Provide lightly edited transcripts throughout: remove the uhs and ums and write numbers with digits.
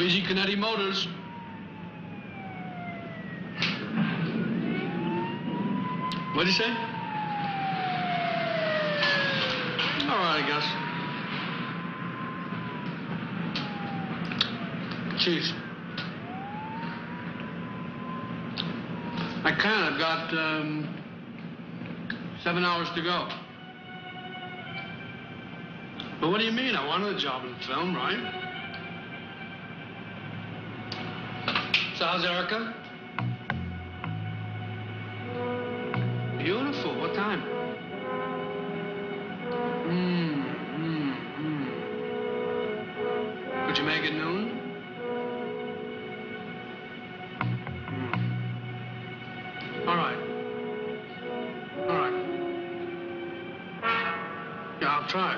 Easy Canetti Motors. What'd you say? All right, I guess. Cheese. I can. I've got 7 hours to go. But what do you mean? I wanted a job in film, right? So how's Erica? Beautiful. What time? Could you make it noon? All right. All right. Yeah, I'll try.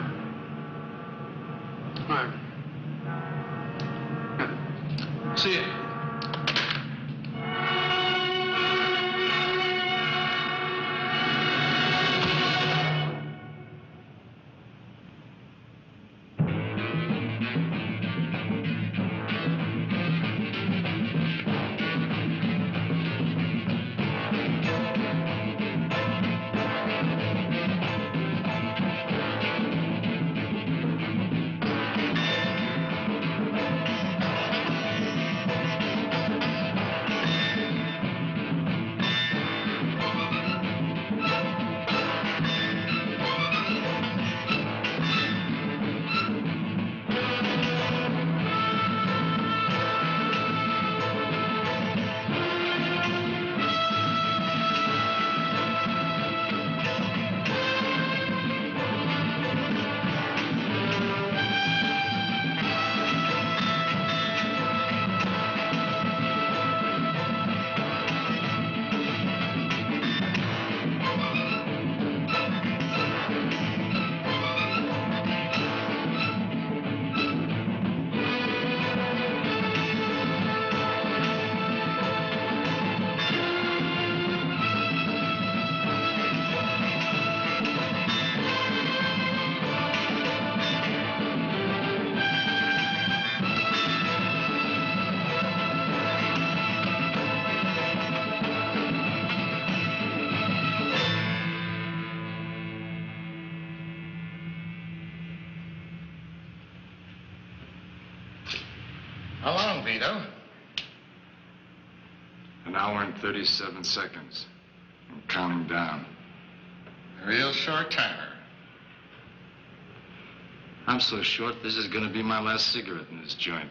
All right. Yeah. See you. How long, Vito? An hour and 37 seconds. I'm counting down. A real short timer. I'm so short, this is gonna be my last cigarette in this joint.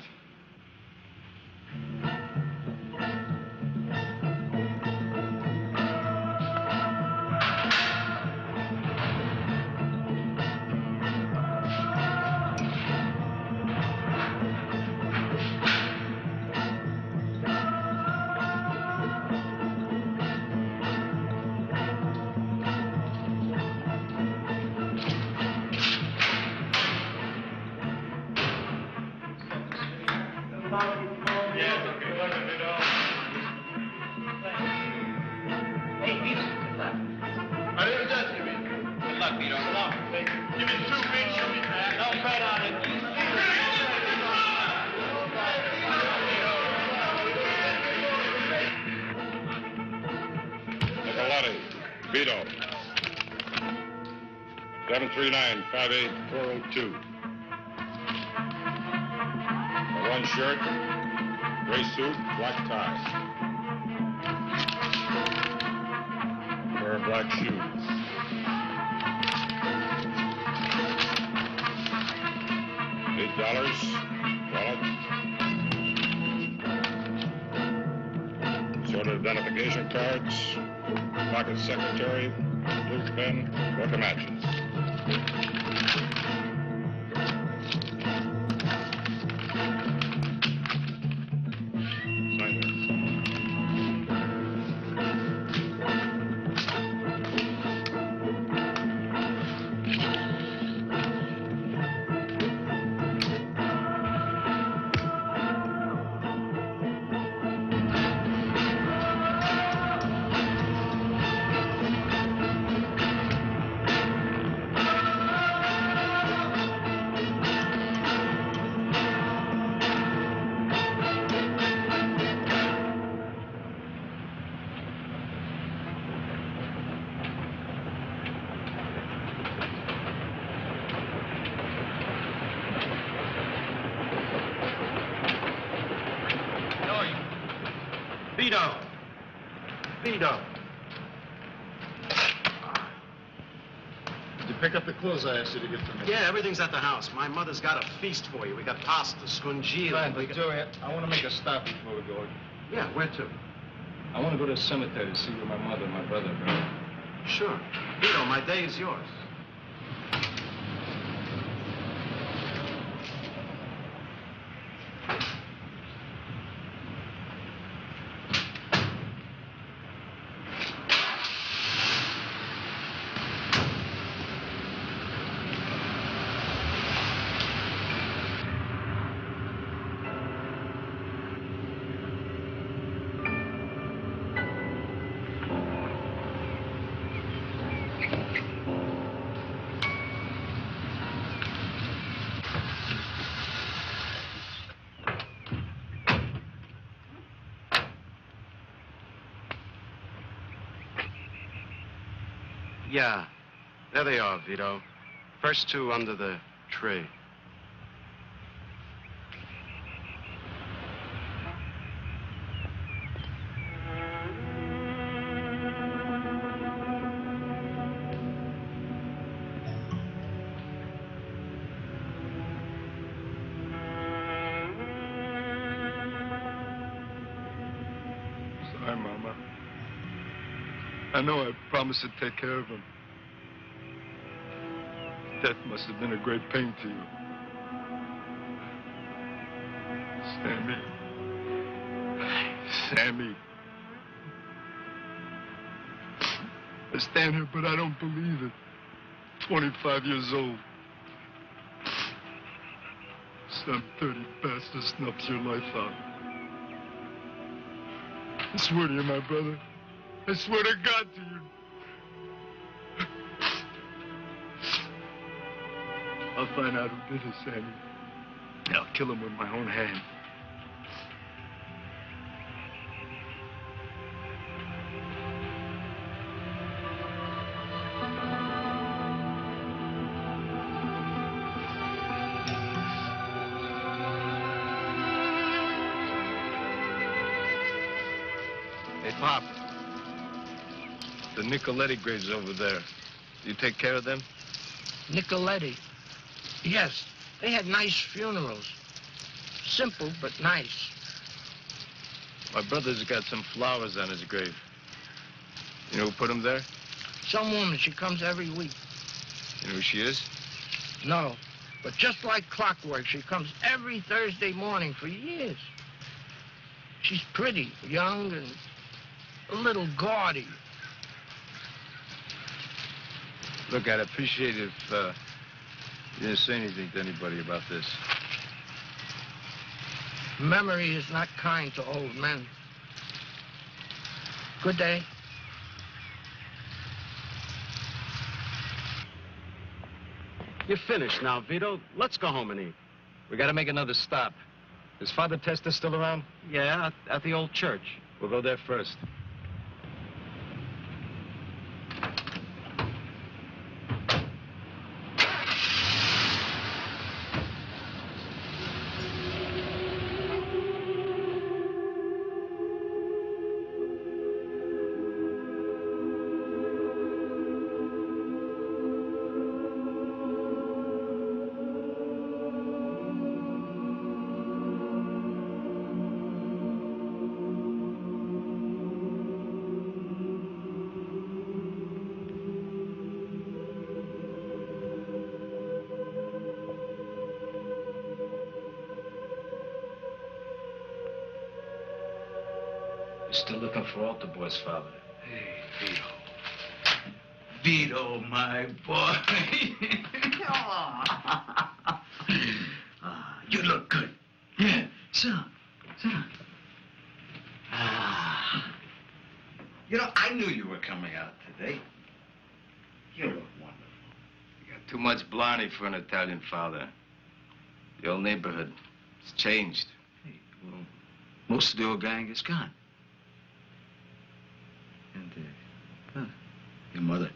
Vito. 739-58402. One shirt, gray suit, black tie. Pair of black shoes. $8, wallet. Sort of identification cards. Pocket secretary, blue pen, book of matches. Sign here. Vito. Did you pick up the clothes I asked you to get for me? Yeah, everything's at the house. My mother's got a feast for you. We got pasta, scungile. Fine, but Joey, I want to make a stop before we go. Yeah, where to? I want to go to the cemetery to see where my mother and my brother are buried. Sure. Vito, my day is yours. Yeah. There they are, Vito. First two under the tree. Sorry, Mama. I know I promised to take care of him. Death must have been a great pain to you. Sammy. Sammy. I stand here, but I don't believe it. 25 years old. Some dirty bastard snuffs your life out. I swear to you, my brother. I swear to God to you. I'll find out who did it, Sammy. I'll kill him with my own hand. Hey, Pop. The Nicoletti graves over there. You take care of them? Nicoletti. Yes, they had nice funerals. Simple, but nice. My brother's got some flowers on his grave. You know who put them there? Some woman, she comes every week. You know who she is? No, but just like clockwork, she comes every Thursday morning for years. She's pretty, young, and a little gaudy. Look, I'd appreciate it if you didn't say anything to anybody about this. Memory is not kind to old men. Good day. You're finished now, Vito. Let's go home and eat. We gotta make another stop. Is Father Testa still around? Yeah, at the old church. We'll go there first. Still looking for altar boys, Father. Hey, Vito. Vito, my boy. You look good. Yeah, sit down. Sit down. You know, I knew you were coming out today. You look wonderful. You got too much blarney for an Italian father. The old neighborhood, it's changed. Hey, well, most of the old gang is gone. And, your mother?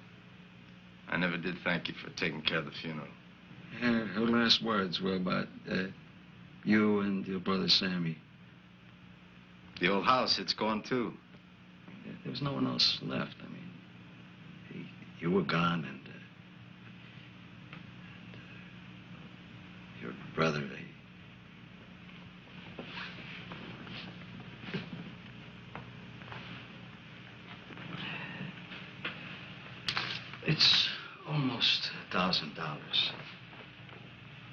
I never did thank you for taking care of the funeral. Yeah, her last words were about you and your brother Sammy. The old house, it's gone too. There was no one else left. I mean, you were gone, and your brother, It's almost $1,000.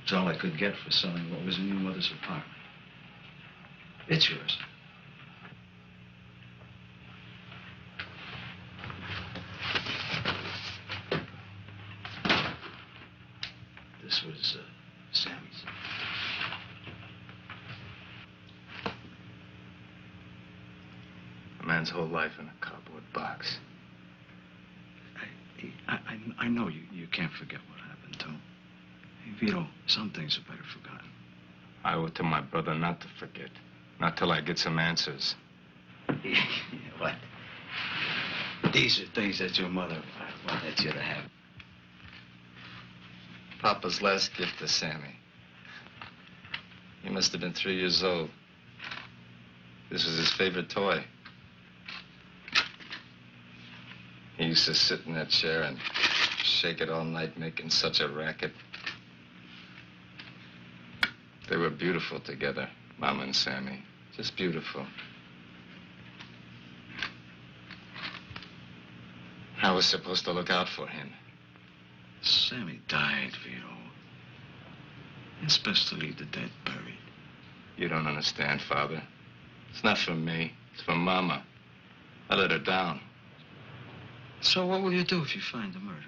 It's all I could get for selling what was in your mother's apartment. It's yours. This was Sammy's. A man's whole life in a cardboard box. I know you can't forget what happened to him. Hey, Vito, some things are better forgotten. I owe it to my brother not to forget. Not till I get some answers. What? These are things that your mother Wanted you to have. Papa's last gift to Sammy. He must have been 3 years old. This was his favorite toy. He used to sit in that chair and shake it all night, making such a racket. They were beautiful together, Mama and Sammy. Just beautiful. I was supposed to look out for him. Sammy died, Vito. It's best to leave the dead buried. You don't understand, Father. It's not for me. It's for Mama. I let her down. So what will you do if you find the murderer?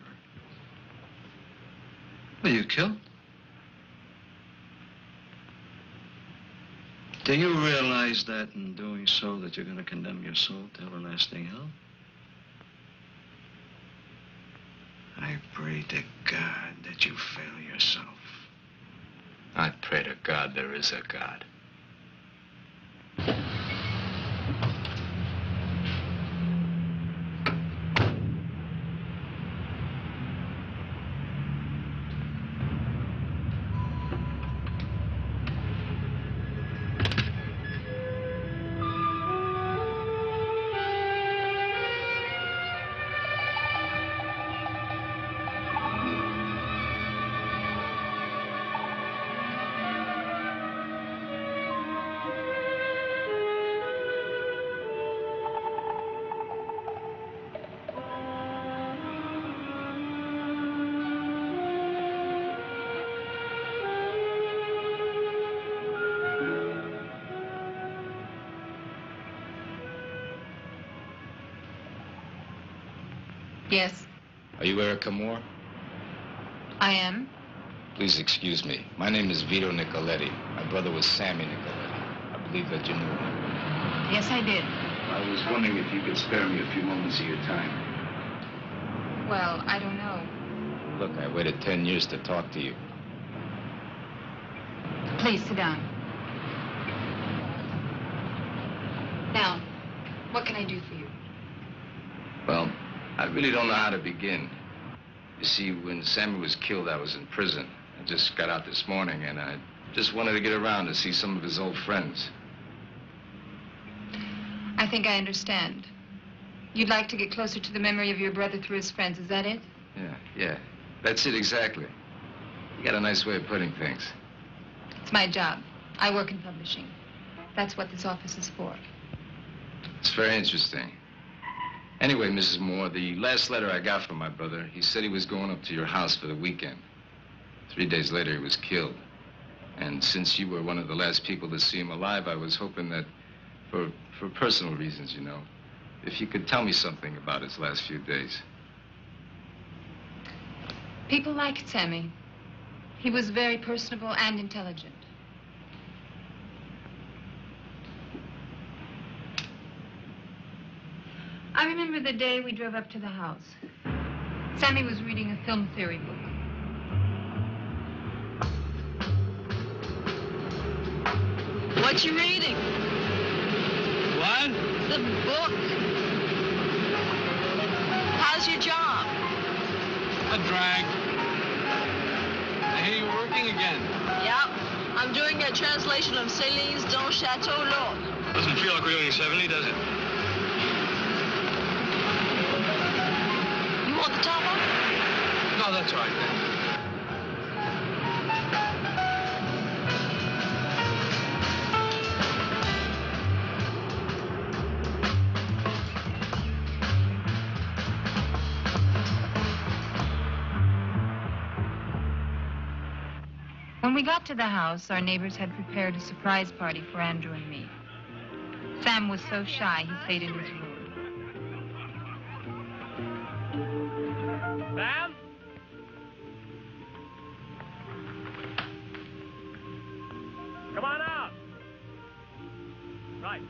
Will you kill? Do you realize that in doing so that you're going to condemn your soul to everlasting hell? I pray to God that you fail yourself. I pray to God there is a God. Yes, Are you Erica Moore? I am. Please excuse me. My name is Vito Nicoletti. My brother was Sammy Nicoletti. I believe that you knew him. Yes, I did. I was wondering if you could spare me a few moments of your time. Well, I don't know. Look, I waited 10 years to talk to you. Please sit down. Now, what can I do for you? Well, I really don't know how to begin. You see, when Sammy was killed, I was in prison. I just got out this morning, and I just wanted to get around to see some of his old friends. I think I understand. You'd like to get closer to the memory of your brother through his friends, is that it? Yeah. That's it exactly. You got a nice way of putting things. It's my job. I work in publishing. That's what this office is for. It's very interesting. Anyway, Mrs. Moore, the last letter I got from my brother, he said he was going up to your house for the weekend. 3 days later, he was killed. And since you were one of the last people to see him alive, I was hoping that, for personal reasons, you know, if you could tell me something about his last few days. People liked Sammy. He was very personable and intelligent. I remember the day we drove up to the house. Sammy was reading a film theory book. What you reading? What? The book. How's your job? A drag. I hear you're working again. Yep. I'm doing a translation of Céline's Don Chateau L'Autre. Doesn't feel like we're doing 70, does it? You want the top one? No, that's all right, then. When we got to the house, our neighbors had prepared a surprise party for Andrew and me. Sam was so shy, he stayed in his room. Sam? Come on out. Right.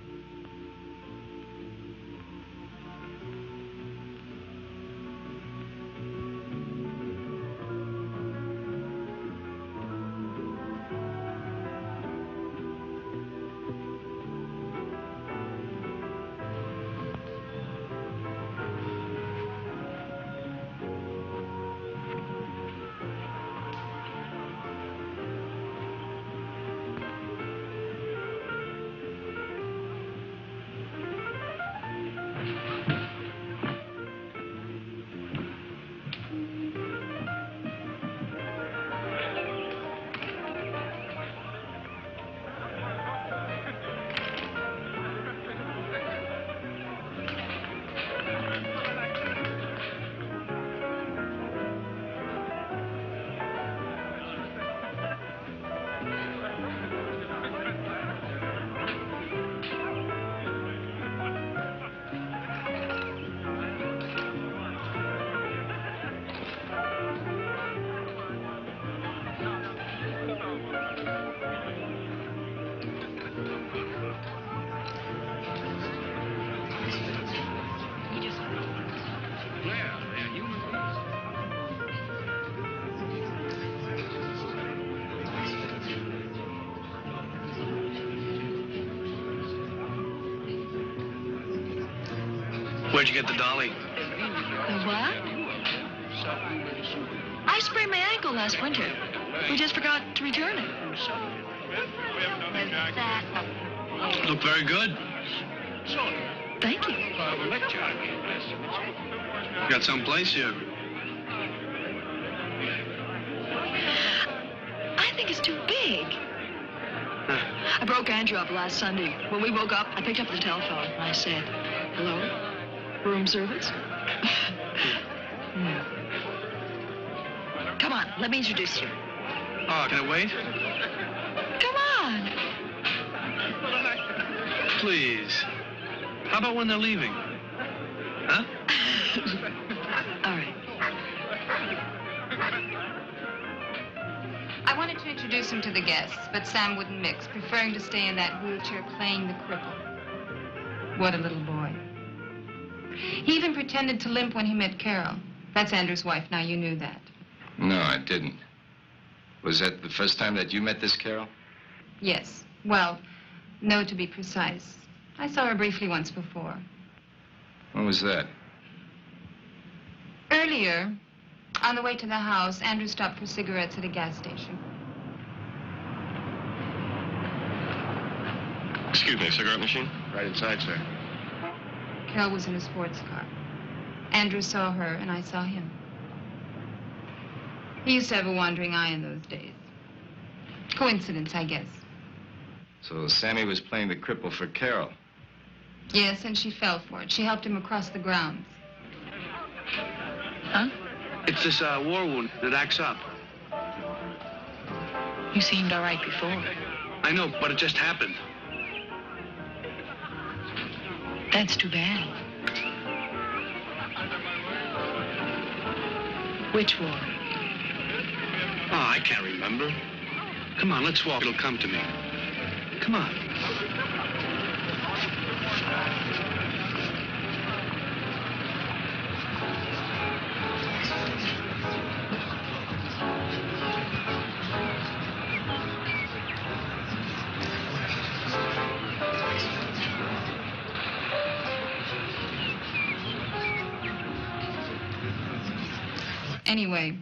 Where'd you get the dolly? The what? I sprained my ankle last winter. We just forgot to return it. You look very good. Thank you. You got someplace here? I think it's too big. I broke Andrew up last Sunday. When we woke up, I picked up the telephone and I said, "Hello? Room service?" Come on, let me introduce you. Oh, can I wait? Come on. Please. How about when they're leaving? Huh? All right. I wanted to introduce him to the guests, but Sam wouldn't mix, preferring to stay in that wheelchair playing the cripple. What a little boy. He even pretended to limp when he met Carol. That's Andrew's wife. Now, you knew that. No, I didn't. Was that the first time that you met this Carol? Yes. Well, no, to be precise. I saw her briefly once before. When was that? Earlier, on the way to the house, Andrew stopped for cigarettes at a gas station. Excuse me, cigarette machine? Right inside, sir. Carol was in a sports car. Andrew saw her, and I saw him. He used to have a wandering eye in those days. Coincidence, I guess. So Sammy was playing the cripple for Carol. Yes, and she fell for it. She helped him across the grounds. Huh? It's this war wound that acts up. You seemed all right before. I know, but it just happened. That's too bad. Which war? Oh, I can't remember. Come on, let's walk. It'll come to me. Come on. Anyway,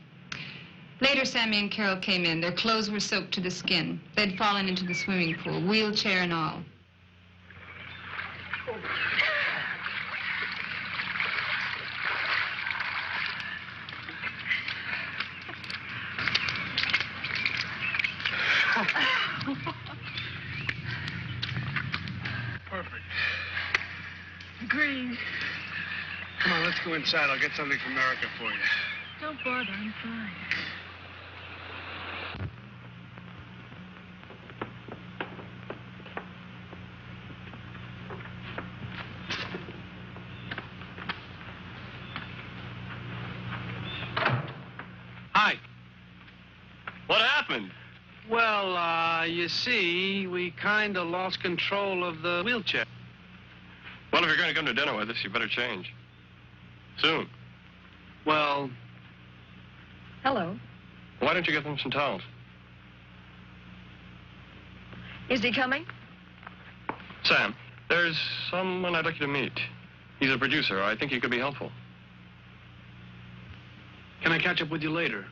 later Sammy and Carol came in. Their clothes were soaked to the skin. They'd fallen into the swimming pool, wheelchair and all. Perfect. Green. Come on, let's go inside. I'll get something from America for you. Don't bother, I'm fine. Hi. What happened? Well, you see, we kind of lost control of the wheelchair. Well, if you're going to come to dinner with us, you better change. Soon. Well, Hello. Why don't you get them some towels? Is he coming? Sam, there's someone I'd like you to meet. He's a producer. I think he could be helpful. can I catch up with you later?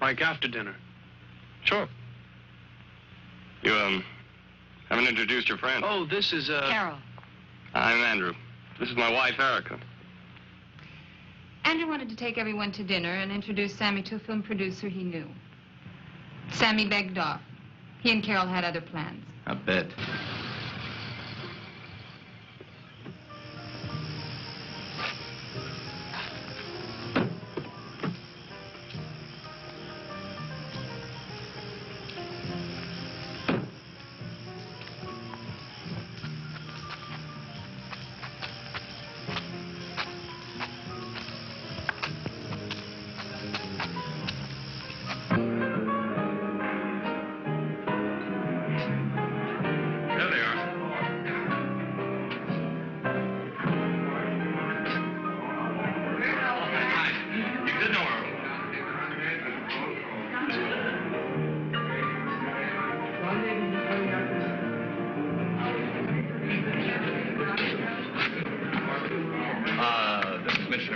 Like after dinner? Sure. You, haven't introduced your friend. Oh, this is, Carol. I'm Andrew. This is my wife, Erica. Andrew wanted to take everyone to dinner and introduce Sammy to a film producer he knew. Sammy begged off. He and Carol had other plans. I bet.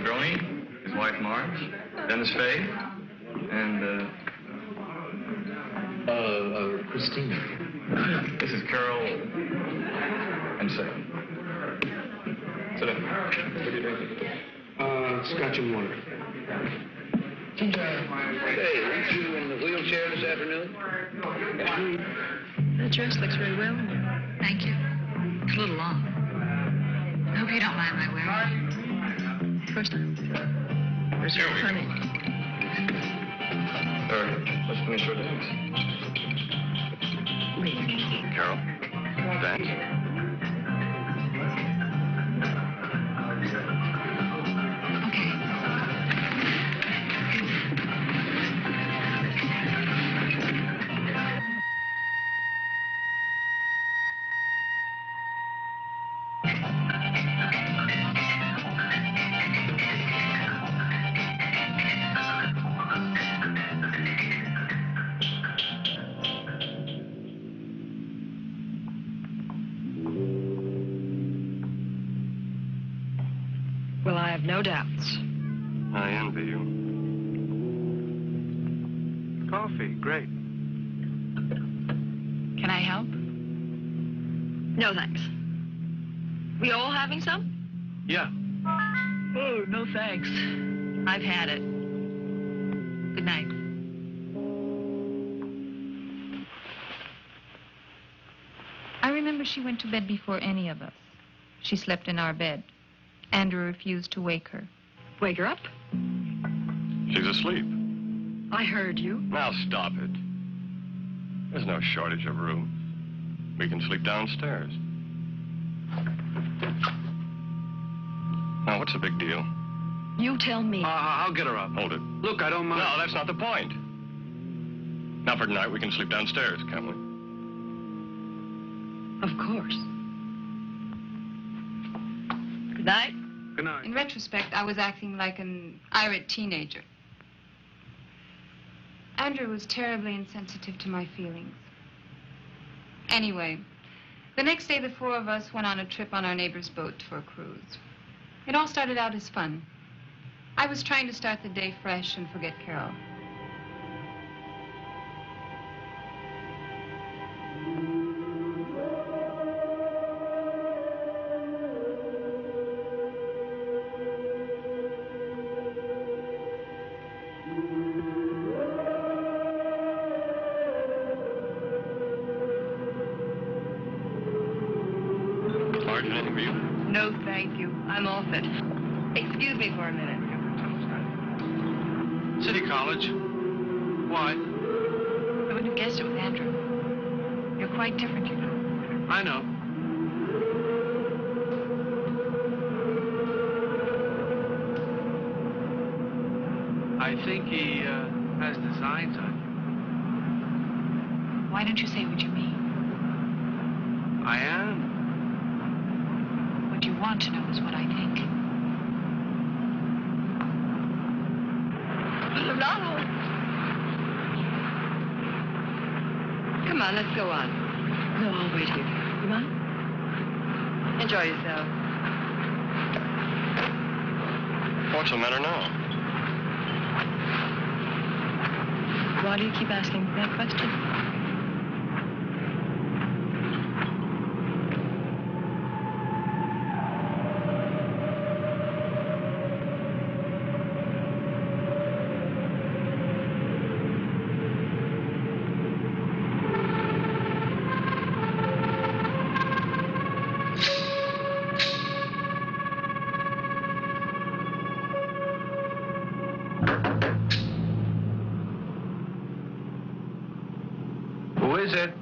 Brony, his wife Marge, Dennis Faye, and, Christina. this is Carol and Sam. Sit down. What are you drinking? Scotch and water. Hey, weren't you in the wheelchair this afternoon? That dress looks very well on you. Thank you. It's a little long. I hope you don't mind my wearing it. Of course not. There's Here we go. plenty. Let's finish our dance. Carol, dance. Okay. Well, I have no doubts. I envy you. Coffee, great. Can I help? No, thanks. We all having some? Yeah. Oh, no thanks. I've had it. Good night. I remember she went to bed before any of us. She slept in our bed. Andrew refused to wake her. Wake her up. She's asleep. I heard you. Now stop it. There's no shortage of room. We can sleep downstairs. Now, what's the big deal? You tell me. I'll get her up. Hold it. Look, I don't mind. No, that's not the point. Now, for tonight, we can sleep downstairs, can't we? Of course. Good night. Good night. In retrospect, I was acting like an irate teenager. Andrew was terribly insensitive to my feelings. Anyway, the next day the four of us went on a trip on our neighbor's boat for a cruise. It all started out as fun. I was trying to start the day fresh and forget Carol. Marge, anything for you? No, thank you. I'm off it. Excuse me for a minute. City College. Why? I wouldn't have guessed it with Andrew. You're quite different, you know. I know. I think he has designs on Why don't you say what you mean? you. I am. What you want to know is what I think. Come on, let's go on. No, I'll wait here. You mind? Enjoy yourself. What's the matter now? Why do you keep asking that question? Who is it?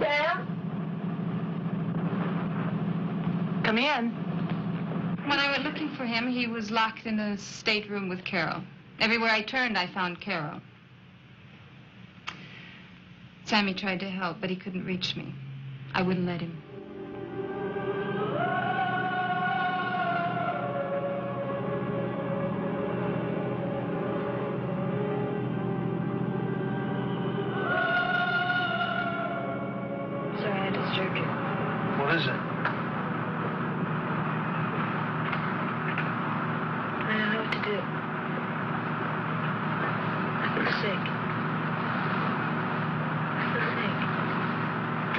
Sam? Come in. When I went looking for him, he was locked in a stateroom with Carol. Everywhere I turned, I found Carol. Sammy tried to help, but he couldn't reach me. I wouldn't let him. Sorry I disturbed you. What is it?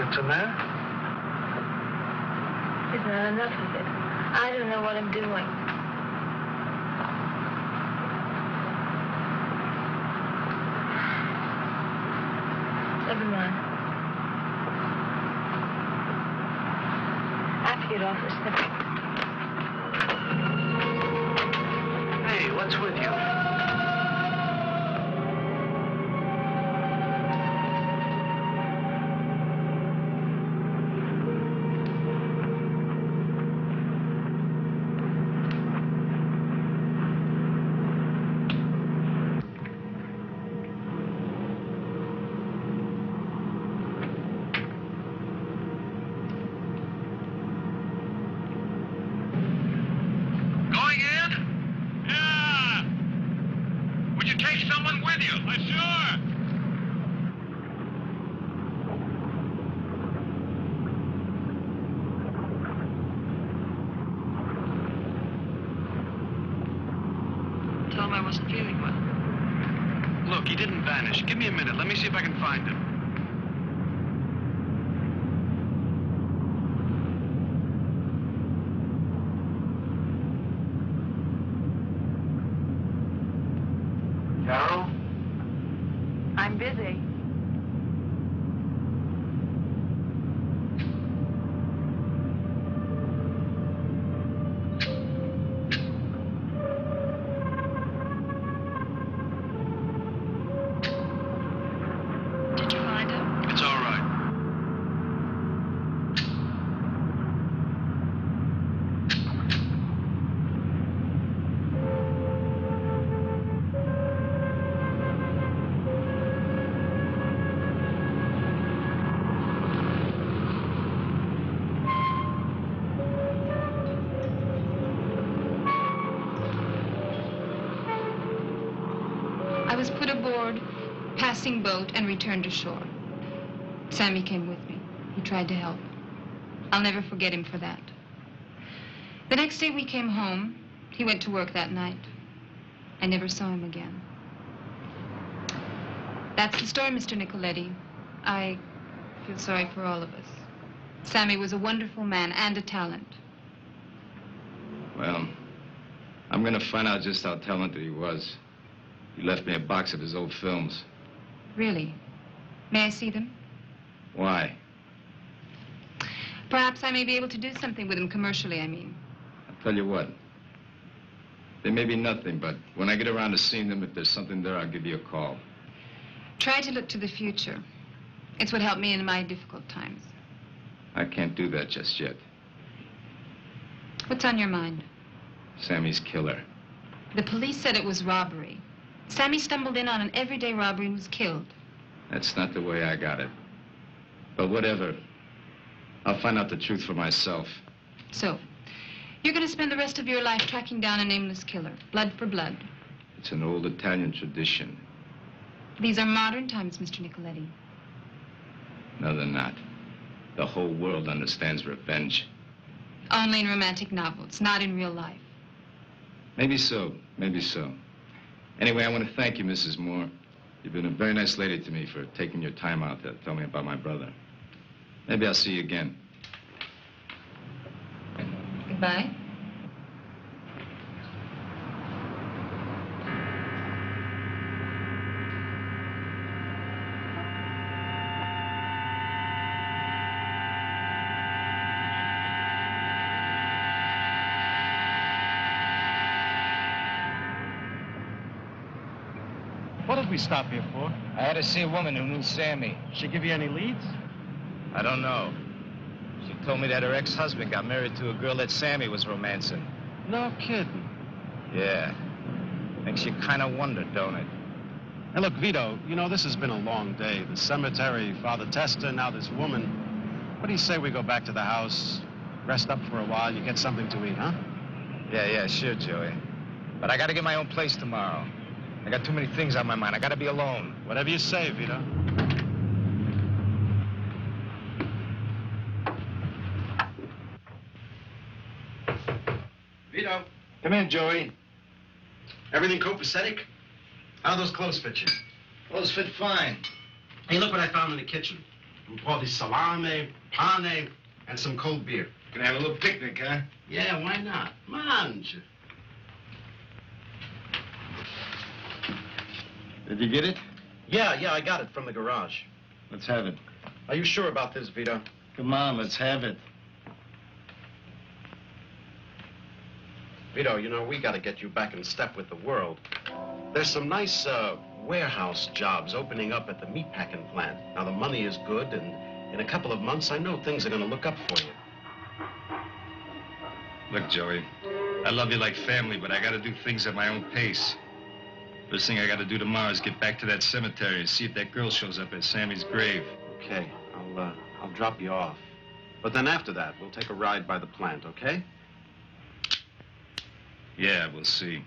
What's the matter? There's not enough of it. I don't know what I'm doing. Never mind. I have to get off this thing. Hey, what's with you? Give me a minute. Let me see if I can find him. Carol? I'm busy. Boat and returned to shore. Sammy came with me. He tried to help. I'll never forget him for that. The next day we came home. He went to work that night. I never saw him again. That's the story, Mr. Nicoletti. I feel sorry for all of us. Sammy was a wonderful man and a talent. Well, I'm gonna find out just how talented he was. He left me a box of his old films. Really? May I see them? Why? Perhaps I may be able to do something with them commercially, I mean. I'll tell you what. They may be nothing, but when I get around to seeing them, if there's something there, I'll give you a call. Try to look to the future. It's what helped me in my difficult times. I can't do that just yet. What's on your mind? Sammy's killer. The police said it was robbery. Sammy stumbled in on an everyday robbery and was killed. That's not the way I got it. But whatever. I'll find out the truth for myself. So, you're going to spend the rest of your life tracking down a nameless killer, blood for blood. It's an old Italian tradition. These are modern times, Mr. Nicoletti. No, they're not. The whole world understands revenge. Only in romantic novels, not in real life. Maybe so, maybe so. Anyway, I want to thank you, Mrs. Moore. You've been a very nice lady to me for taking your time out to tell me about my brother. Maybe I'll see you again. Goodbye. What did we stop here for? I had to see a woman who knew Sammy. She give you any leads? I don't know. She told me that her ex-husband got married to a girl that Sammy was romancing. No kidding. Yeah. Makes you kind of wonder, don't it? Hey, look, Vito, you know, this has been a long day. The cemetery, Father Testa, now this woman. What do you say we go back to the house, rest up for a while, you get something to eat, huh? Yeah, sure, Joey. But I got to get my own place tomorrow. I got too many things on my mind. I got to be alone. Whatever you say, Vito. Vito. Come in, Joey. Everything copacetic? How do those clothes fit you? Clothes fit fine. Hey, look what I found in the kitchen. Un po' di salame, pane, and some cold beer. Gonna have a little picnic, huh? Yeah, why not? Mange. Did you get it? Yeah, I got it from the garage. Let's have it. Are you sure about this, Vito? Come on, let's have it. Vito, you know, we gotta get you back in step with the world. There's some nice, warehouse jobs opening up at the meatpacking plant. Now, the money is good, and in a couple of months, I know things are gonna look up for you. Look, Joey, I love you like family, but I gotta do things at my own pace. First thing I gotta do tomorrow is get back to that cemetery and see if that girl shows up at Sammy's grave. Okay, I'll drop you off. But then after that, we'll take a ride by the plant, okay? Yeah, we'll see.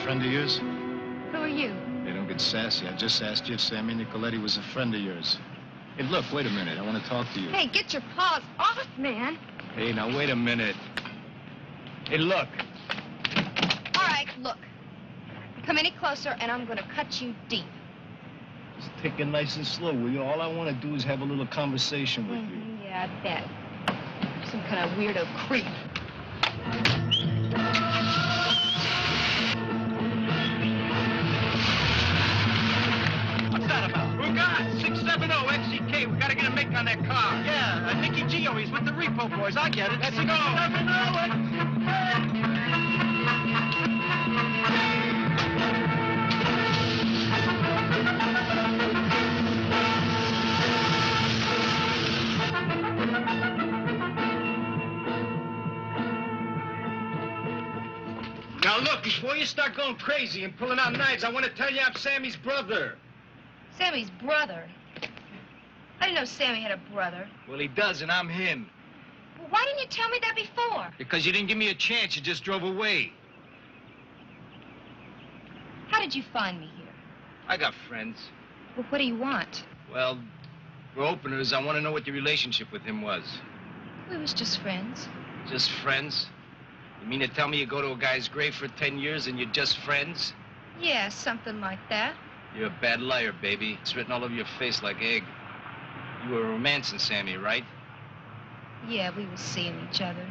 Friend of yours? Who are you? Hey, don't get sassy. I just asked you if Sammy Nicoletti was a friend of yours. Hey, look, wait a minute. I want to talk to you. Hey, get your paws off, man. Hey, now, wait a minute. Hey, look. All right, look. Come any closer, and I'm gonna cut you deep. Just take it nice and slow, will you? All I want to do is have a little conversation with you. Yeah, I bet. Some kind of weirdo creep. What's that about? Who got 670 XCK. We gotta get a make on that car. Yeah, Nicky Gio. He's with the Repo Boys. I get it. Let's go. 670. Now look, before you start going crazy and pulling out knives, I want to tell you I'm Sammy's brother. Sammy's brother? I didn't know Sammy had a brother. Well, he does, and I'm him. Well, why didn't you tell me that before? Because you didn't give me a chance. You just drove away. How did you find me here? I got friends. Well, what do you want? Well, for openers, I want to know what your relationship with him was. We was just friends. Just friends? You mean to tell me you go to a guy's grave for 10 years and you're just friends? Yeah, something like that. You're a bad liar, baby. It's written all over your face like egg. You were romancing Sammy, right? Yeah, we was seeing each other.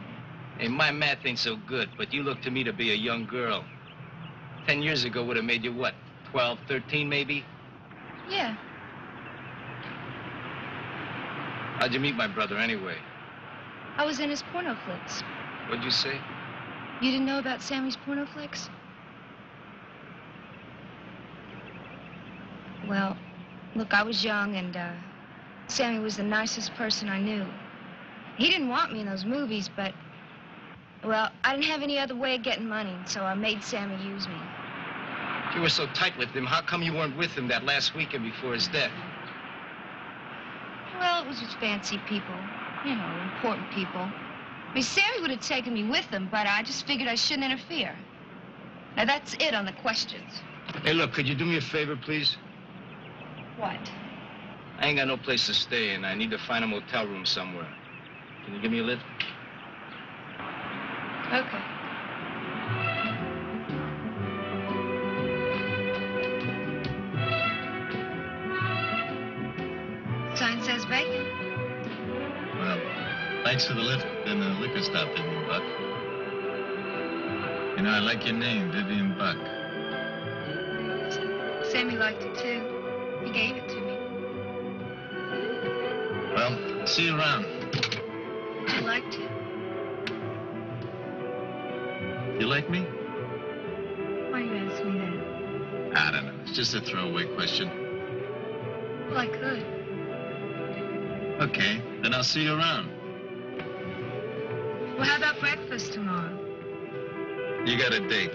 Hey, my math ain't so good, but you look to me to be a young girl. 10 years ago would have made you what, 12, 13 maybe? Yeah. How'd you meet my brother anyway? I was in his porno flicks. What'd you say? You didn't know about Sammy's porno flicks? Well, look, I was young, and Sammy was the nicest person I knew. He didn't want me in those movies, but, well, I didn't have any other way of getting money, so I made Sammy use me. If you were so tight with him, how come you weren't with him that last weekend before his death? Well, it was with fancy people, you know, important people. I mean, Sammy would have taken me with him, but I just figured I shouldn't interfere. Now, that's it on the questions. Hey, look, could you do me a favor, please? What? I ain't got no place to stay, and I need to find a motel room somewhere. Can you give me a lift? Okay. Sign says vacant. Thanks for the lift and the liquor stop, Vivian Buck. You know, I like your name, Vivian Buck. Sammy liked it too. He gave it to me. Well, see you around. Would you like to? You like me? Why you ask me that? I don't know. It's just a throwaway question. Well, I could. Okay, then I'll see you around. Well, how about breakfast tomorrow? You got a date.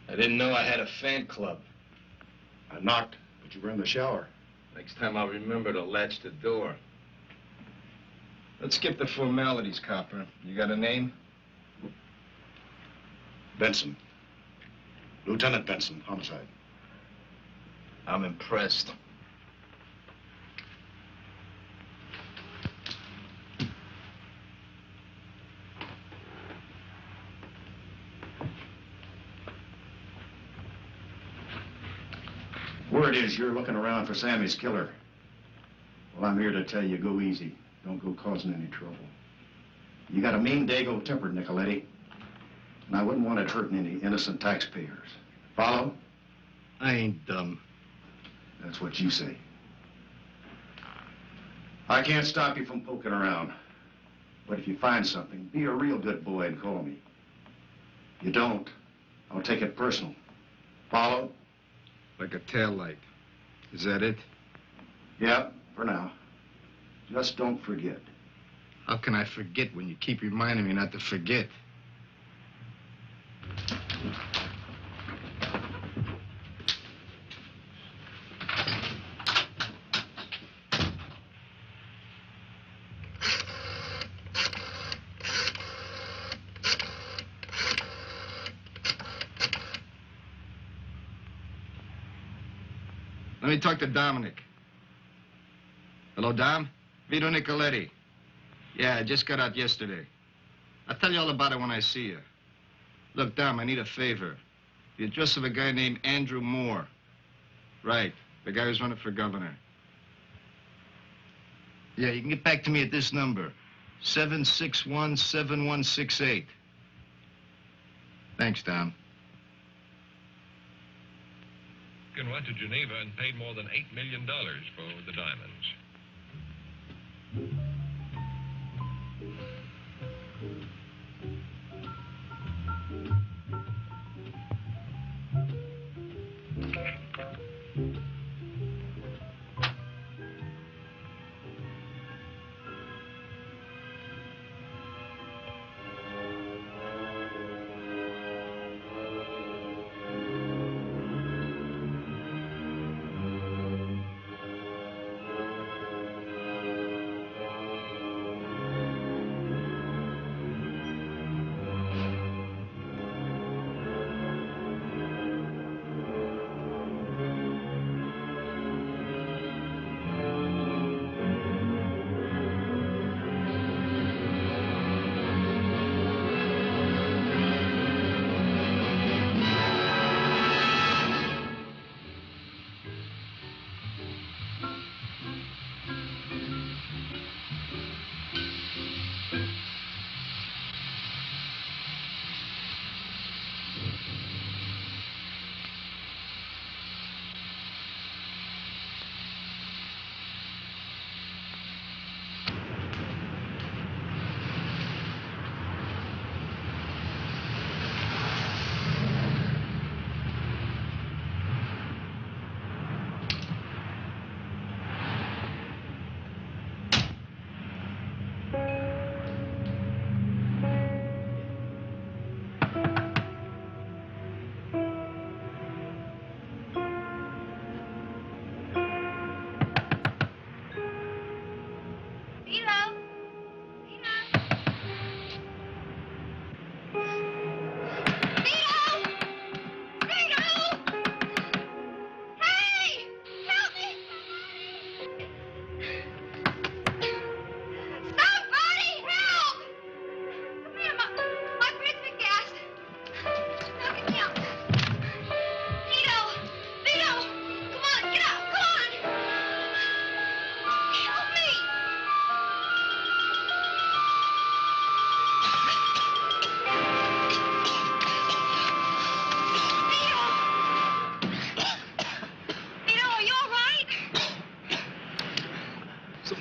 I didn't know I had a fan club. I knocked, but you were in the shower. Next time I'll remember to latch the door. Let's skip the formalities, copper. You got a name? Benson. Lieutenant Benson, homicide. I'm impressed. Word is you're looking around for Sammy's killer. Well, I'm here to tell you, go easy. Don't go causing any trouble. You got a mean dago-tempered, Nicoletti. And I wouldn't want it hurting any innocent taxpayers. Follow? I ain't dumb. That's what you say. I can't stop you from poking around. But if you find something, be a real good boy and call me. You don't, I'll take it personal. Follow? Like a taillight. Is that it? Yeah, for now. Just don't forget. How can I forget when you keep reminding me not to forget? Let me talk to Dominic. Hello, Dom? Vito Nicoletti. Yeah, I just got out yesterday. I'll tell you all about it when I see you. Look, Dom, I need a favor. The address of a guy named Andrew Moore. Right, the guy who's running for governor. Yeah, you can get back to me at this number, 761-7168. Thanks, Dom. Went to Geneva and paid more than $8 million for the diamonds.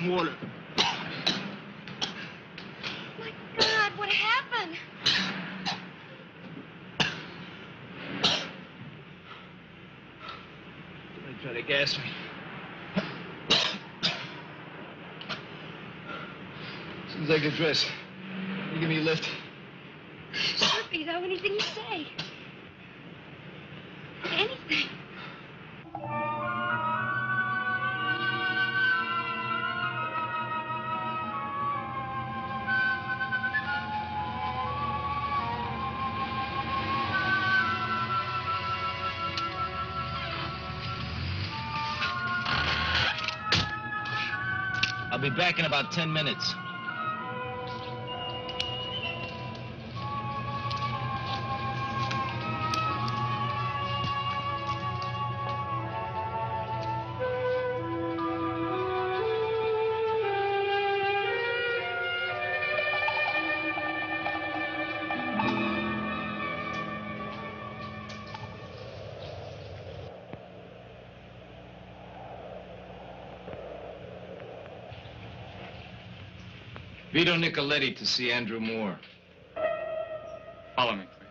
some water. My God, what happened? They tried to gas me. As soon as I get dressed, you give me a lift. Sure, Vito, anything you say. Anything. I'll be back in about 10 minutes. Vito Nicoletti to see Andrew Moore. Follow me, please.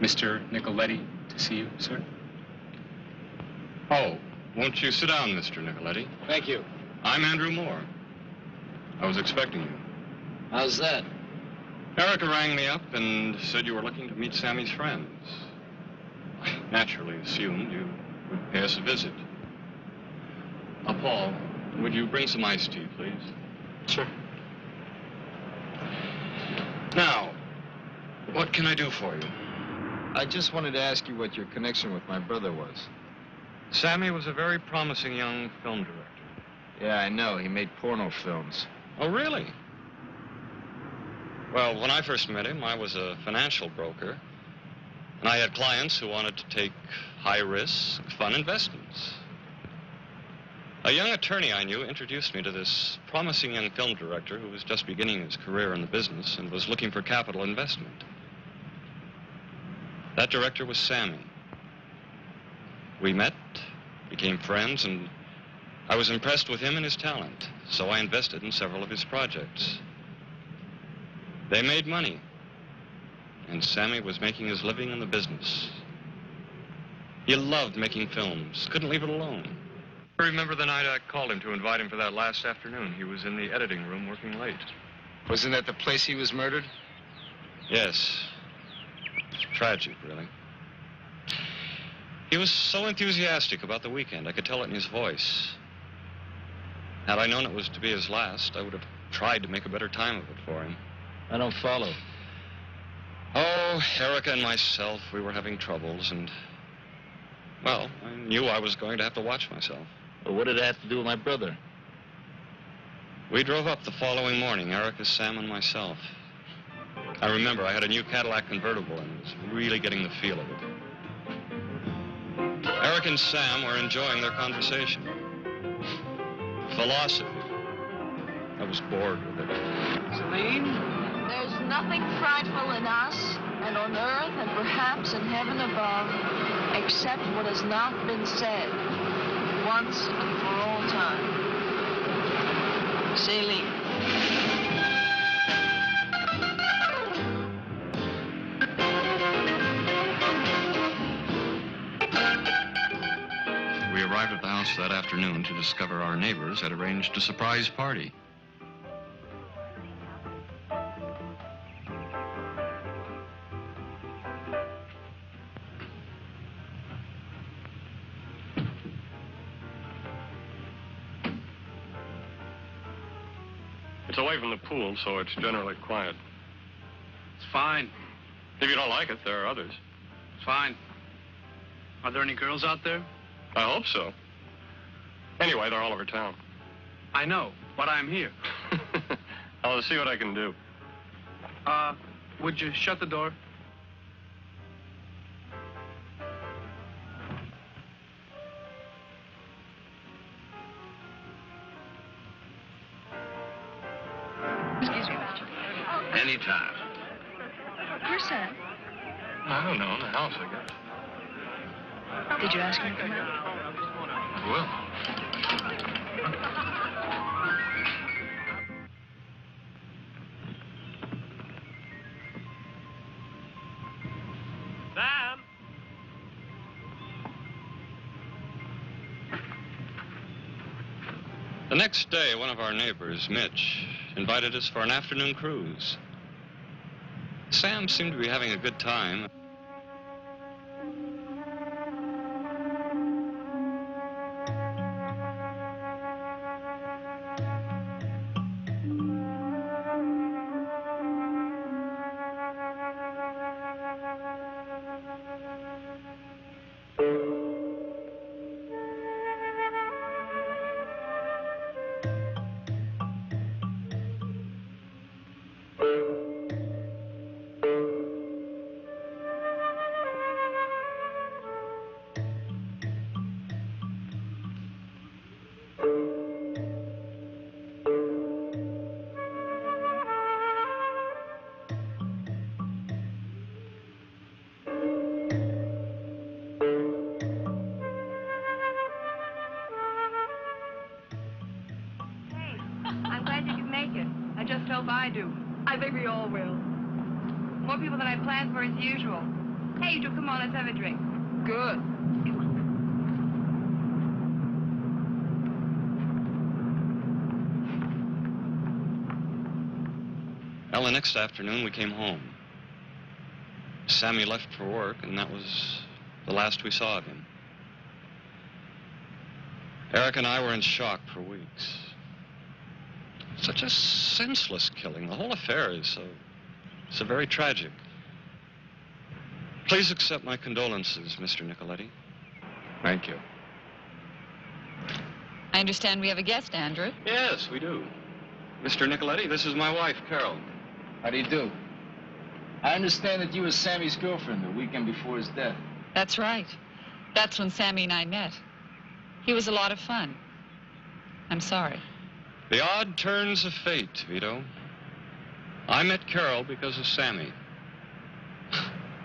Mr. Nicoletti to see you, sir. Oh, won't you sit down, Mr. Nicoletti? Thank you. I'm Andrew Moore. I was expecting you. How's that? Erica rang me up and said you were looking to meet Sammy's friends. I naturally assumed you would pay us a visit. Paul, would you bring some iced tea, please? Sure. Now, what can I do for you? I just wanted to ask you what your connection with my brother was. Sammy was a very promising young film director. Yeah, I know. He made porno films. Oh, really? Well, when I first met him, I was a financial broker, and I had clients who wanted to take high-risk, fun investments. A young attorney I knew introduced me to this promising young film director who was just beginning his career in the business and was looking for capital investment. That director was Sammy. We met, became friends, and I was impressed with him and his talent, so I invested in several of his projects. They made money, and Sammy was making his living in the business. He loved making films, couldn't leave it alone. I remember the night I called him to invite him for that last afternoon. He was in the editing room working late. Wasn't that the place he was murdered? Yes. Tragic, really. He was so enthusiastic about the weekend, I could tell it in his voice. Had I known it was to be his last, I would have tried to make a better time of it for him. I don't follow. Oh, Erica and myself, we were having troubles, and, well, I knew I was going to have to watch myself. Well, what did it have to do with my brother? We drove up the following morning, Erica, Sam, and myself. I remember I had a new Cadillac convertible and was really getting the feel of it. Eric and Sam were enjoying their conversation. Philosophy. I was bored with it. Celine? There's nothing frightful in us, and on earth, and perhaps in heaven above, except what has not been said, once and for all time. Celine. We arrived at the house that afternoon to discover our neighbors had arranged a surprise party. It's away from the pool, so it's generally quiet. It's fine. If you don't like it, there are others. It's fine. Are there any girls out there? I hope so. Anyway, they're all over town. I know, but I'm here. I'll see what I can do. Would you shut the door? Excuse me, Roger. Anytime. Where's Sam? I don't know, in the house, I guess. Did you ask him to come out? Well. Sam! The next day, one of our neighbors, Mitch, invited us for an afternoon cruise. Sam seemed to be having a good time. I do. I think we all will. More people than I planned for as usual. Hey, you two, come on, let's have a drink. Good. Come on. Well, the next afternoon, we came home. Sammy left for work, and that was the last we saw of him. Eric and I were in shock for weeks. Such a senseless killing. The whole affair is so very tragic. Please accept my condolences, Mr. Nicoletti. Thank you. I understand we have a guest, Andrew. Yes, we do. Mr. Nicoletti, this is my wife, Carol. How do you do? I understand that you were Sammy's girlfriend the weekend before his death. That's right. That's when Sammy and I met. He was a lot of fun. I'm sorry. The odd turns of fate, Vito. I met Carol because of Sammy.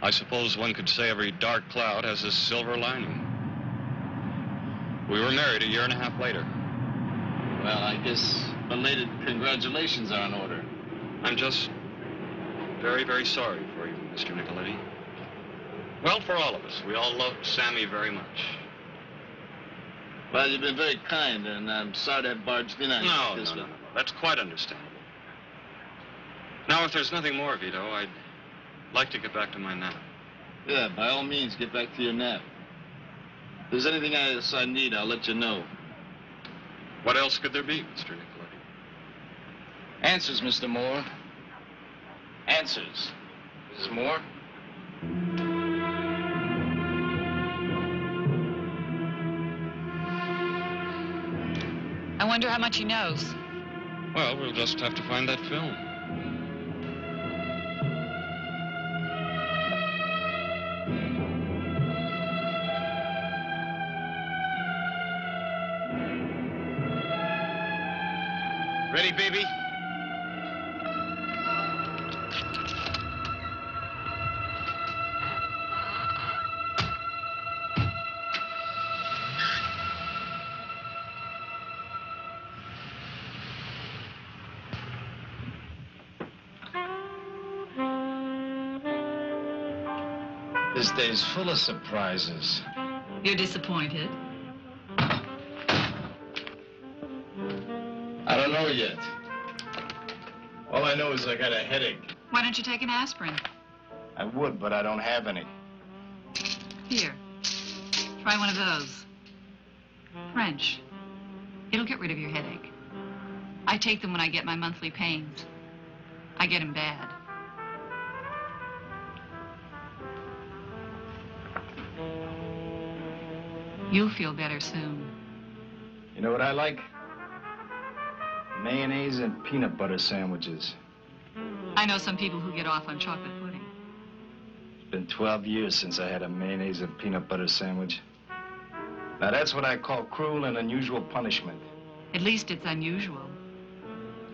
I suppose one could say every dark cloud has a silver lining. We were married a year and a half later. Well, I guess belated congratulations are in order. I'm just very, very sorry for you, Mr. Nicoletti. Well, for all of us. We all loved Sammy very much. Well, you've been very kind, and I'm sorry to have barged in on you like this. No. That's quite understandable. Now, if there's nothing more, Vito, I'd like to get back to my nap. Yeah, by all means, get back to your nap. If there's anything else I need, I'll let you know. What else could there be, Mr. Nicoletti? Answers, Mr. Moore. Answers. Mrs. Moore? I wonder how much he knows. Well, we'll just have to find that film. Ready, baby? This day's full of surprises. You're disappointed? I don't know yet. All I know is I got a headache. Why don't you take an aspirin? I would, but I don't have any. Here. Try one of those. French. It'll get rid of your headache. I take them when I get my monthly pains. I get them bad. You'll feel better soon. You know what I like? Mayonnaise and peanut butter sandwiches. I know some people who get off on chocolate pudding. It's been 12 years since I had a mayonnaise and peanut butter sandwich. Now that's what I call cruel and unusual punishment. At least it's unusual.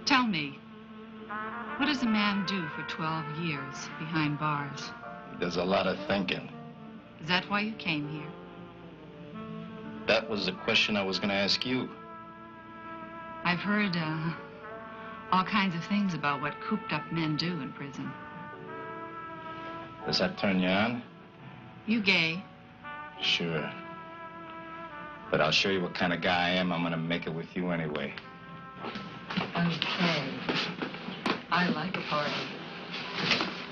Tell me, what does a man do for 12 years behind bars? He does a lot of thinking. Is that why you came here? That was the question I was going to ask you. I've heard all kinds of things about what cooped-up men do in prison. Does that turn you on? You gay? Sure. But I'll show you what kind of guy I am. I'm going to make it with you anyway. Okay. I like a party.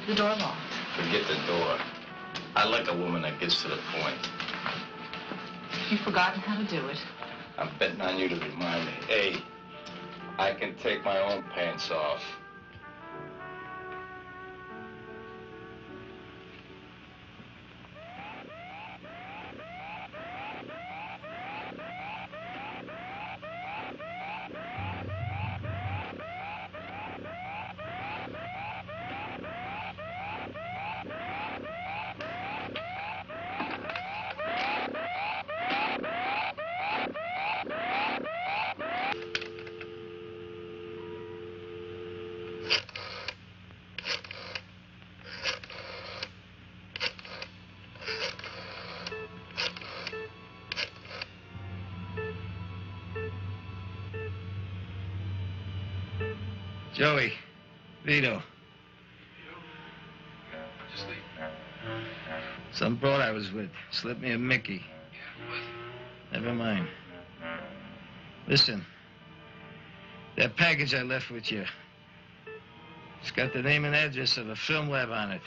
The door locked. Forget the door. I like a woman that gets to the point. You've forgotten how to do it. I'm betting on you to remind me. Hey, I can take my own pants off. Joey, Vito. Some broad I was with slipped me a Mickey. Never mind. Listen, that package I left with you, it's got the name and address of a film lab on it.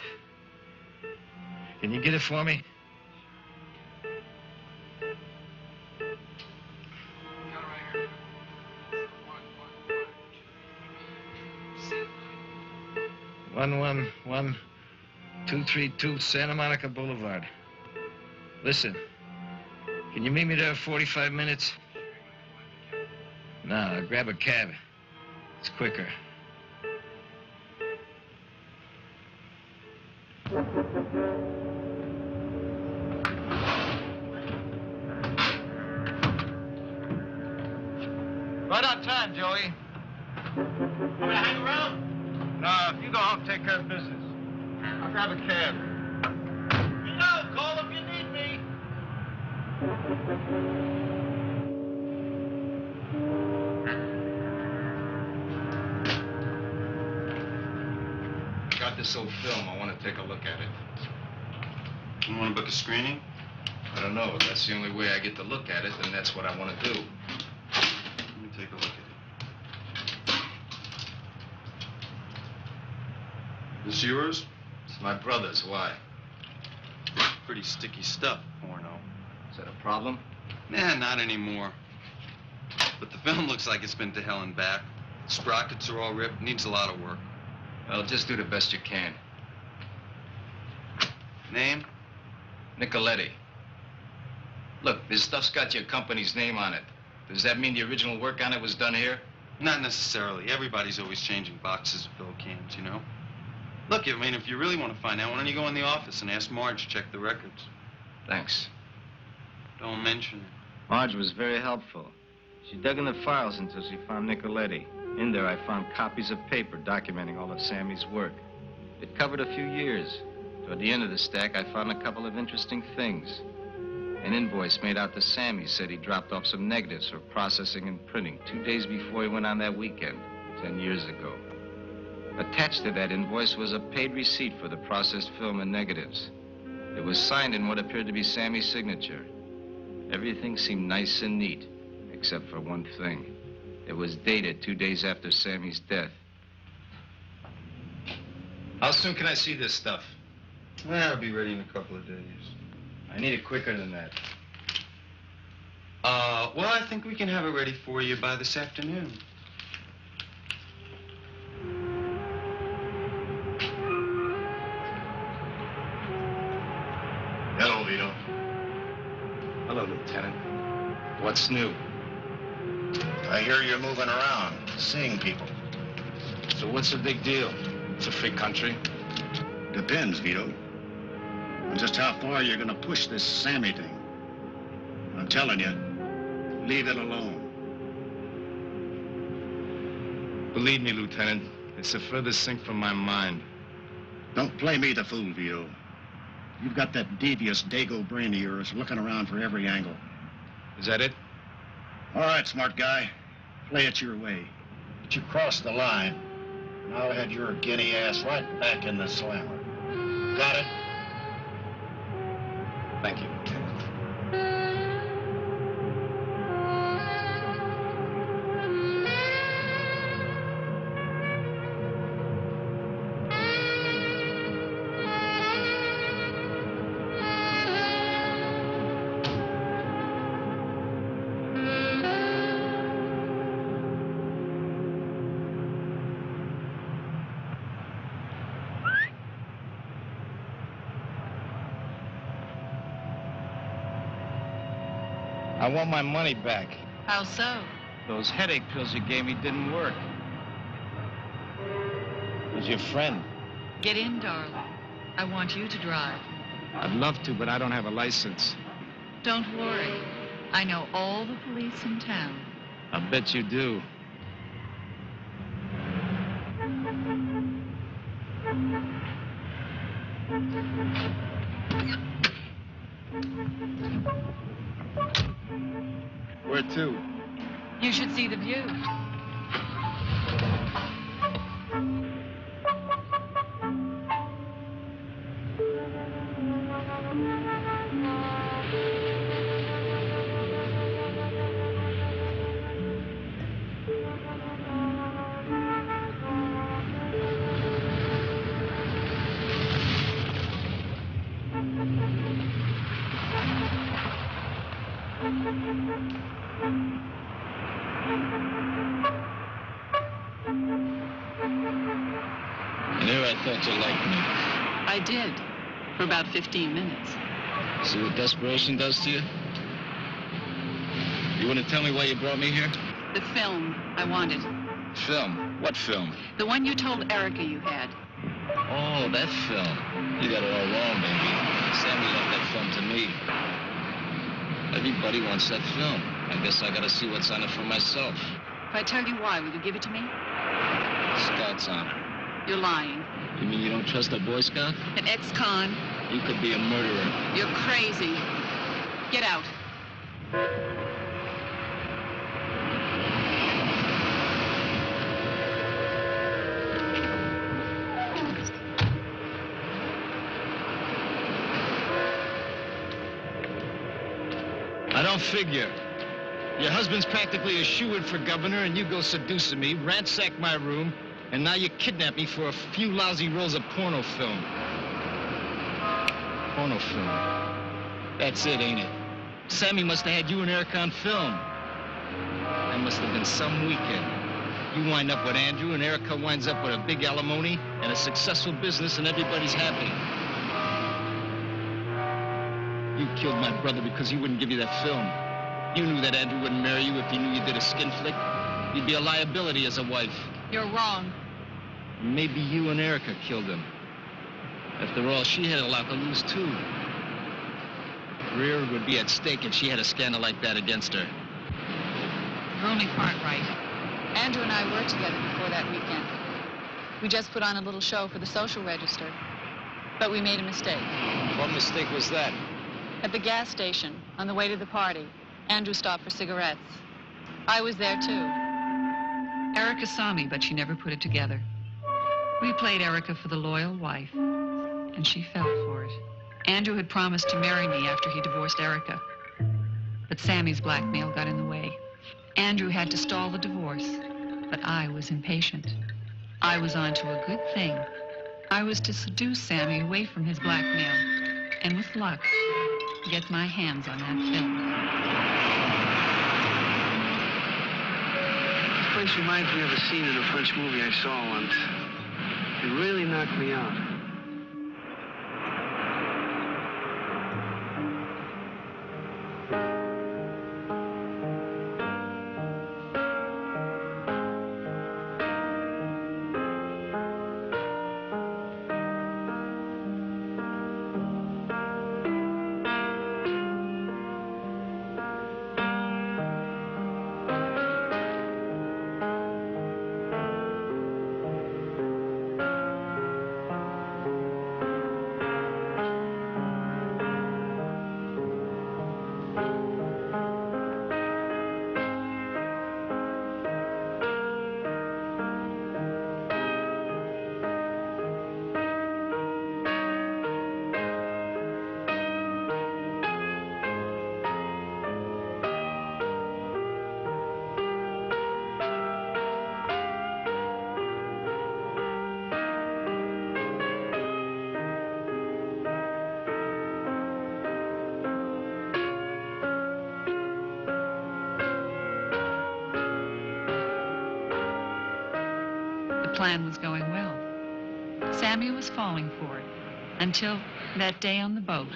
Can you get it for me? One 232 Santa Monica Boulevard. Listen, can you meet me there in 45 minutes? No, I'll grab a cab. It's quicker. Right on time, Joey. Want me to hang around? No, if you go home, take care of business. I'll grab a cab. You know, call if you need me. I got this old film. I want to take a look at it. You want to book a screening? I don't know. That's the only way I get to look at it, and that's what I want to do. Let me take a look at it. This yours? It's my brother's. Why? Pretty sticky stuff, porno. Is that a problem? Nah, not anymore. But the film looks like it's been to hell and back. Sprockets are all ripped, needs a lot of work. Well, just do the best you can. Name? Nicoletti. Look, this stuff's got your company's name on it. Does that mean the original work on it was done here? Not necessarily. Everybody's always changing boxes of fill cans, you know? Look, I mean, if you really want to find out, why don't you go in the office and ask Marge to check the records? Thanks. Don't mention it. Marge was very helpful. She dug in the files until she found Nicoletti. In there, I found copies of paper documenting all of Sammy's work. It covered a few years. Toward the end of the stack, I found a couple of interesting things. An invoice made out to Sammy said he dropped off some negatives for processing and printing 2 days before he went on that weekend, 10 years ago. Attached to that invoice was a paid receipt for the processed film and negatives. It was signed in what appeared to be Sammy's signature. Everything seemed nice and neat, except for one thing. It was dated 2 days after Sammy's death. How soon can I see this stuff? Well, it'll be ready in a couple of days. I need it quicker than that. Well, I think we can have it ready for you by this afternoon. Hello, Vito. Hello, Lieutenant. What's new? I hear you're moving around, seeing people. So what's the big deal? It's a free country. Depends, Vito. On just how far you're gonna push this Sammy thing. I'm telling you, leave it alone. Believe me, Lieutenant, it's the furthest thing from my mind. Don't play me the fool, Vito. You've got that devious Dago brain of yours looking around for every angle. Is that it? All right, smart guy. Play it your way. But you crossed the line, and I'll head your guinea ass right back in the slammer. Got it? Thank you, Lieutenant. I want my money back. How so? Those headache pills you gave me didn't work. Who's your friend? Get in, darling. I want you to drive. I'd love to, but I don't have a license. Don't worry. I know all the police in town. I bet you do. Where to? You should see the view. thought you liked me. I did, for about 15 minutes. See what desperation does to you? You want to tell me why you brought me here? The film I wanted. Film? What film? The one you told Erica you had. Oh, that film. You got it all wrong, baby. Sammy left that film to me. Everybody wants that film. I guess I gotta see what's on it for myself. If I tell you why, will you give it to me? Scout's honor. You're lying. You mean you don't trust a Boy Scout? An ex-con. You could be a murderer. You're crazy. Get out. I don't figure. Your husband's practically a shoo-in for governor, and you go seducing me, ransack my room, and now you kidnap me for a few lousy rolls of porno film. Porno film. That's it, ain't it? Sammy must have had you and Erica on film. That must have been some weekend. You wind up with Andrew, and Erica winds up with a big alimony and a successful business, and everybody's happy. You killed my brother because he wouldn't give you that film. You knew that Andrew wouldn't marry you if he knew you did a skin flick. You'd be a liability as a wife. You're wrong. Maybe you and Erica killed him. After all, she had a lot to lose, too. Her career would be at stake if she had a scandal like that against her. You're only part right. Andrew and I were together before that weekend. We just put on a little show for the social register. But we made a mistake. What mistake was that? At the gas station, on the way to the party, Andrew stopped for cigarettes. I was there, too. Erica saw me, but she never put it together. We played Erica for the loyal wife, and she fell for it. Andrew had promised to marry me after he divorced Erica, but Sammy's blackmail got in the way. Andrew had to stall the divorce, but I was impatient. I was on to a good thing. I was to seduce Sammy away from his blackmail, and with luck, get my hands on that film. This place reminds me of a scene in a French movie I saw once. It really knocked me out. plan was going well. Sammy was falling for it until that day on the boat.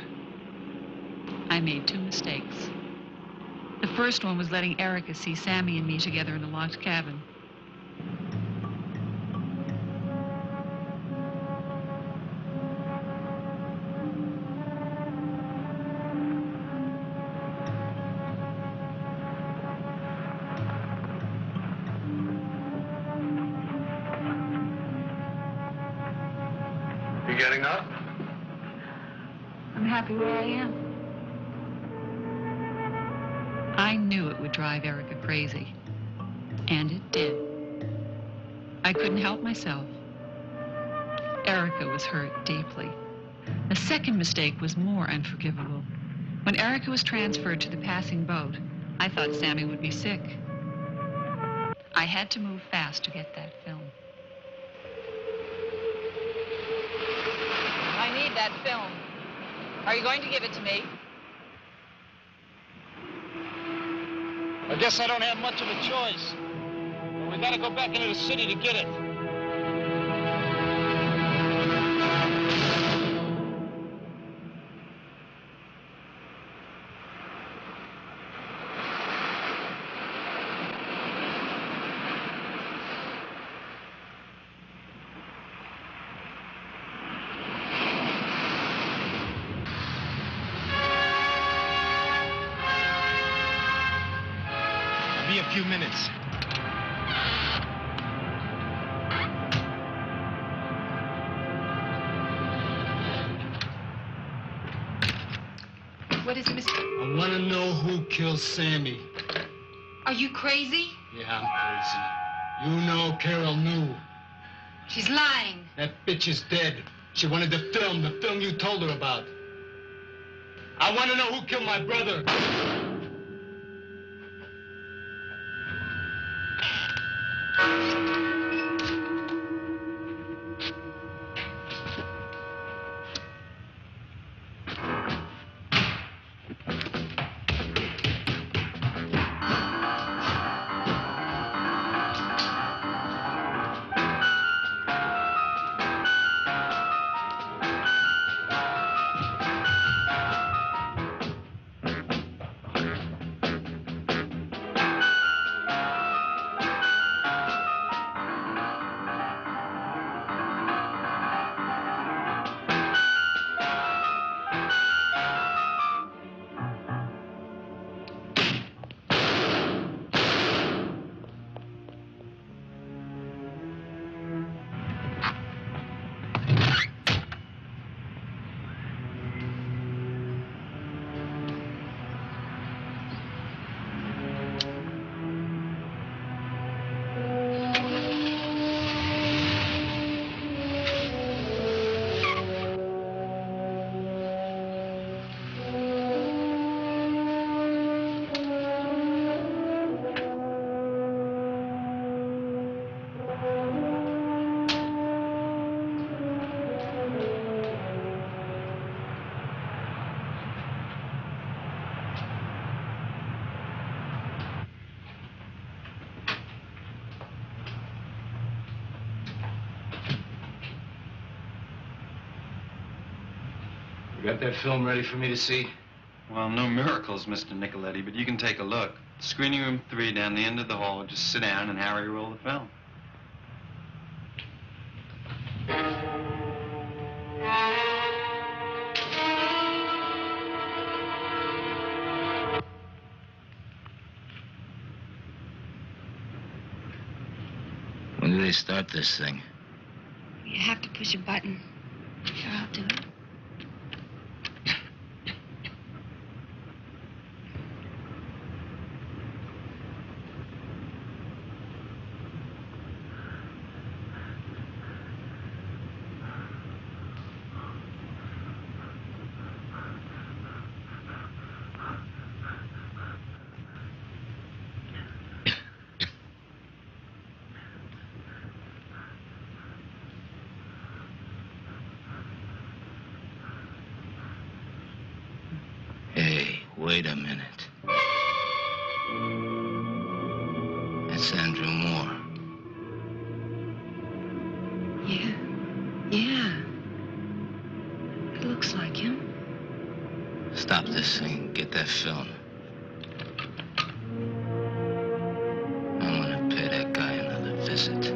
I made 2 mistakes. The first one was letting Erica see Sammy and me together in a locked cabin. You getting up? I'm happy where I am. I knew it would drive Erica crazy. And it did. I couldn't help myself. Erica was hurt deeply. The second mistake was more unforgivable. When Erica was transferred to the passing boat, I thought Sammy would be sick. I had to move fast to get that film. I need that film. Are you going to give it to me? I guess I don't have much of a choice. We gotta go back into the city to get it. Be a few minutes. What is it, Mr.? I want to know who killed Sammy. Are you crazy? Yeah, I'm crazy. You know Carol knew. She's lying. That bitch is dead. She wanted the film you told her about. I want to know who killed my brother. You got that film ready for me to see? Well, no miracles, Mr. Nicoletti, but you can take a look. Screening room 3 down the end of the hall. Just sit down and Harry roll the film. When do they start this thing? You have to push a button. Sure, I'll do it. Hey, wait a minute. That's Andrew Moore. Stop this thing. Get that film. I'm gonna pay that guy another visit.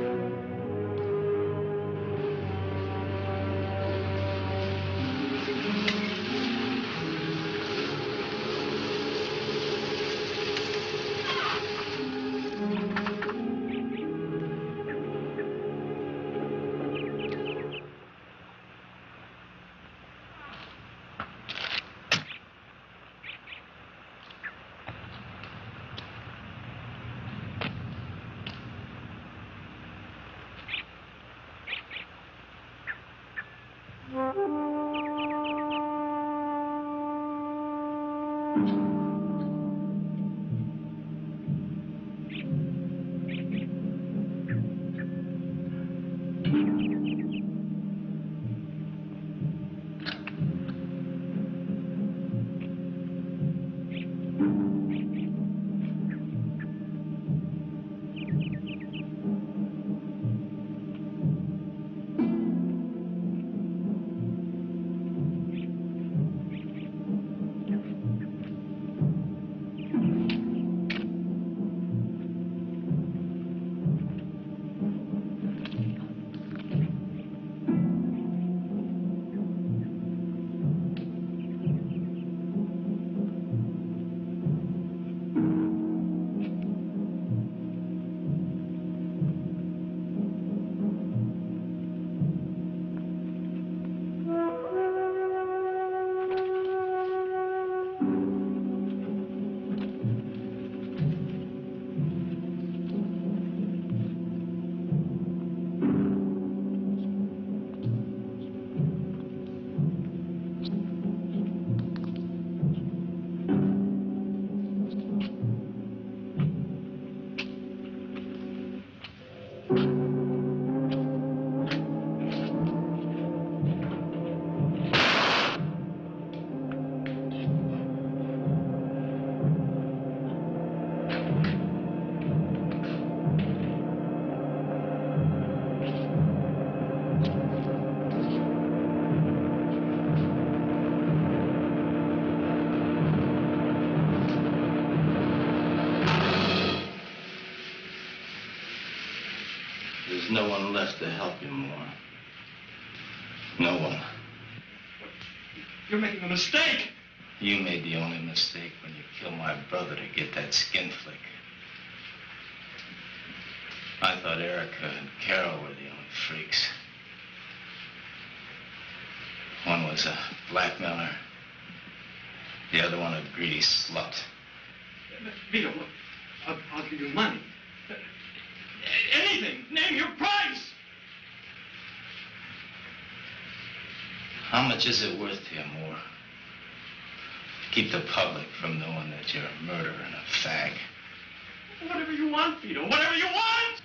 No one left to help you more. No one. You're making a mistake. You made the only mistake when you killed my brother to get that skin flick. I thought Erica and Carol were the only freaks. One was a blackmailer. The other one a greedy slut. Vito, I'll give you money. Anything. Name your price. How much is it worth to you, Moore? Keep the public from knowing that you're a murderer and a fag. Whatever you want, Vito. Whatever you want!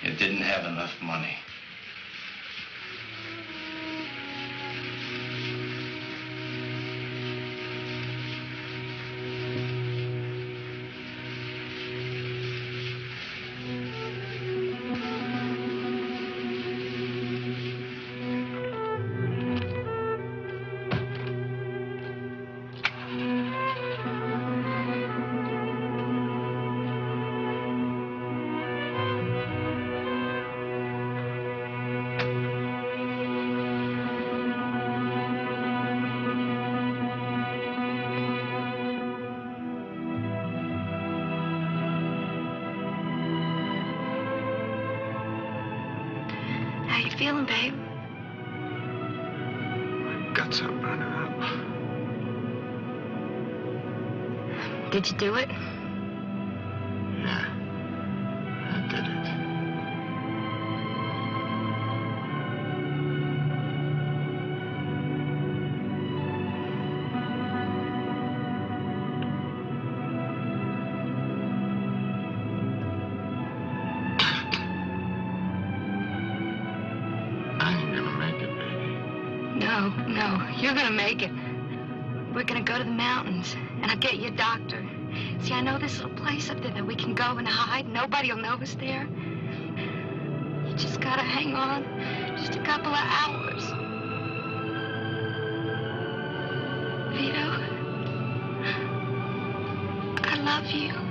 You didn't have enough money. Feeling, babe? My guts are burning up. Did you do it? Yeah, I did it. No, you're gonna make it. We're gonna go to the mountains, and I'll get you a doctor. See, I know this little place up there that we can go and hide. Nobody'll know us there. You just gotta hang on. Just a couple of hours. love you.